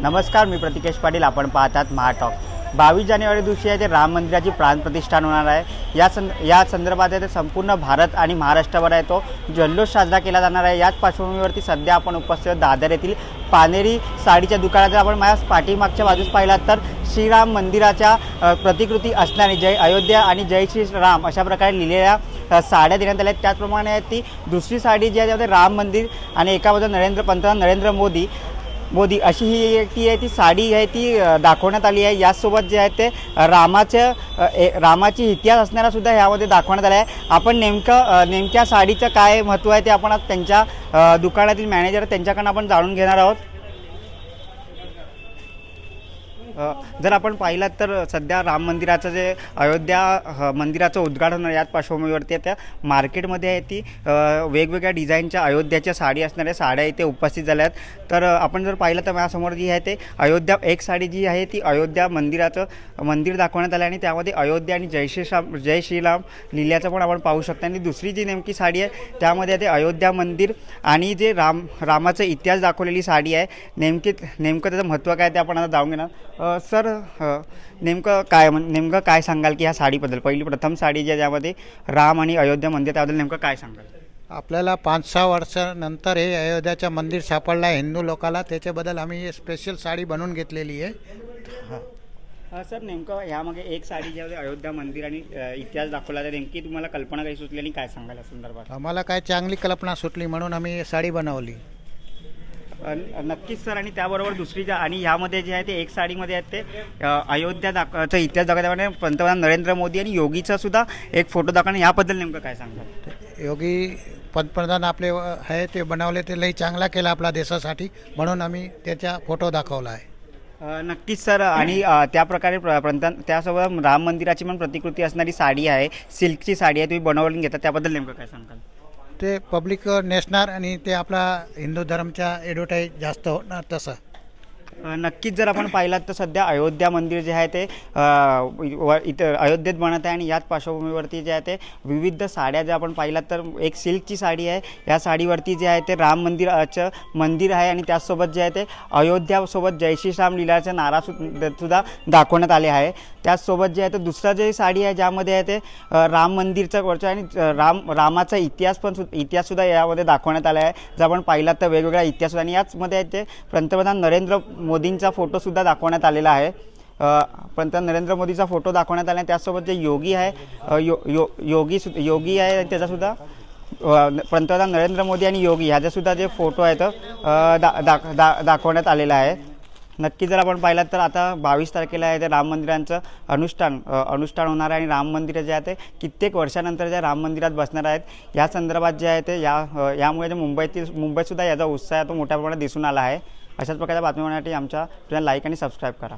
नमस्कार, मी प्रतिकेश पाटील. आपण पाहतात महाटॉक. 22 जानेवारी दिवशी आहे ते राम मंदिराची प्राणप्रतिष्ठान होणार आहे. या संदर्भात आहे ते संपूर्ण भारत आणि महाराष्ट्रावर आहे तो जल्लोष साजरा केला जाणार आहे. याच पार्श्वभूमीवरती सध्या आपण उपस्थित दादर येथील पानेरी साडीच्या दुकानात आपण माझ्या पाठीमागच्या बाजूस पाहिलात तर श्रीराम मंदिराच्या प्रतिकृती असणारी जय अयोध्या आणि जय श्री राम अशा प्रकारे लिहिलेल्या साड्या देण्यात आल्या. त्याचप्रमाणे ती दुसरी साडी जी आहे त्यामध्ये राम मंदिर आणि एका बाजूला पंतप्रधान नरेंद्र मोदी अशी ही ती साडी आहे ती दाखवण्यात आली आहे. यासोबत जे आहे ते रामाची इतिहास असणारा सुद्धा ह्यामध्ये दाखवण्यात आला आहे. आपण नेमक्या साडीचं काय महत्त्व आहे ते आपण त्यांच्या दुकानातील मॅनेजर त्यांच्याकडून आपण जाणून घेणार आहोत. जर आपण पाहिलात तर सध्या राम मंदिराचं जे अयोध्या मंदिराचं उद्घाटन याच पार्श्वभूमीवरती त्या मार्केटमध्ये आहे ती वेगवेगळ्या डिझाईनच्या अयोध्याच्या साडी असणाऱ्या साड्या इथे उपस्थित झाल्या आहेत. तर आपण जर पाहिलं तर माझ्यासमोर जी आहे ते अयोध्या एक साडी जी आहे ती अयोध्या मंदिर दाखवण्यात आलं आणि त्यामध्ये अयोध्या आणि जय श्रीराम लिहिल्याचं पण आपण पाहू शकतो. आणि दुसरी जी नेमकी साडी आहे त्यामध्ये ते अयोध्या मंदिर आणि जे रामाचा इतिहास दाखवलेली साडी आहे. नेमकं त्याचं महत्त्व काय ते आपण आता जाणून घेणार. सर, नेमकं काय सांगाल की ह्या साडीबद्दल? प्रथम साडी जी आहे ज्यामध्ये राम आणि अयोध्या मंदिर, त्याबद्दल नेमकं काय सांगाल? आपल्याला 5-6 वर्षानंतर हे अयोध्याचं मंदिर सापडलं आहे हिंदू लोकाला, त्याच्याबद्दल आम्ही हे स्पेशल साडी बनवून घेतलेली आहे. सर, नेमकं यामागे एक साडी ज्यामध्ये अयोध्या मंदिर आणि इतिहास दाखवला तर नेमकी तुम्हाला कल्पना काही सुचली आणि काय सांगाल या संदर्भात? आम्हाला काय चांगली कल्पना सुटली म्हणून आम्ही ही साडी बनवली. नक्कीच सर. आणि त्याबरोबर दुसरी आणि ह्यामध्ये जे आहे ते एक साडीमध्ये आहेत ते अयोध्याचा इतिहास दाखवण्यामध्ये पंतप्रधान नरेंद्र मोदी आणि योगीचा सुद्धा एक फोटो दाखवणे. याबद्दल नेमकं काय सांगाल? योगी पंतप्रधान आपले आहे ते बनवले, ते लई चांगला केला आपल्या देशासाठी म्हणून आम्ही त्याचा फोटो दाखवला आहे. नक्कीच सर. आणि त्या प्रकारे त्यासोबत राम मंदिराची पण प्रतिकृती असणारी साडी आहे, सिल्कची साडी आहे, तुम्ही बनवून घेता. त्याबद्दल नेमकं काय सांगाल? ते पब्लिक नेसणार आणि ते आपला हिंदू धर्मच्या ॲडव्हर्टाईज जास्त होणार तसं. नक्कीच. जर आपण पाहिलात तर सध्या अयोध्या मंदिर जे आहे ते इथं अयोध्येत बनत आहे आणि याच पार्श्वभूमीवरती जे आहे ते विविध साड्या ज्या आपण पाहिलात तर एक सिल्कची साडी आहे. या साडीवरती जे आहे ते राम मंदिराचं मंदिर आहे आणि त्याचसोबत जे आहे ते अयोध्यासोबत जय श्री राम लिहिल्याचे नारा सुद्धा दाखवण्यात आले आहे. त्याचसोबत जे आहे ते दुसरं जे साडी आहे ज्यामध्ये आहे ते राम मंदिरचं वरचं आणि रामाचा इतिहाससुद्धा यामध्ये दाखवण्यात आला आहे. जर आपण पाहिलात तर वेगवेगळा इतिहास आणि याचमध्ये आहे ते पंतप्रधान नरेंद्र मोदींचा फोटोसुद्धा दाखवण्यात आलेला आहे. पंतप्रधान नरेंद्र मोदीचा फोटो दाखवण्यात आला आहे. त्यासोबत जे योगी आहे योगी आहे त्याचासुद्धा पंतप्रधान नरेंद्र मोदी आणि योगी ह्याचासुद्धा जे फोटो आहेत दाखवण्यात आलेला आहे. नक्की जर आपण पाहिलात तर आता 22 तारखेला आहे ते राम मंदिरांचं अनुष्ठान होणार आहे आणि राम मंदिर जे आहे ते कित्येक वर्षानंतर ज्या राम मंदिरात बसणार आहेत. या संदर्भात जे आहे ते यामुळे जे मुंबईतसुद्धा याचा उत्साह तो मोठ्या प्रमाणात दिसून आला आहे. अशाच प्रकारच्या बातम्यांसाठी आमच्या चॅनल लाईक आणि सबस्क्राईब करा.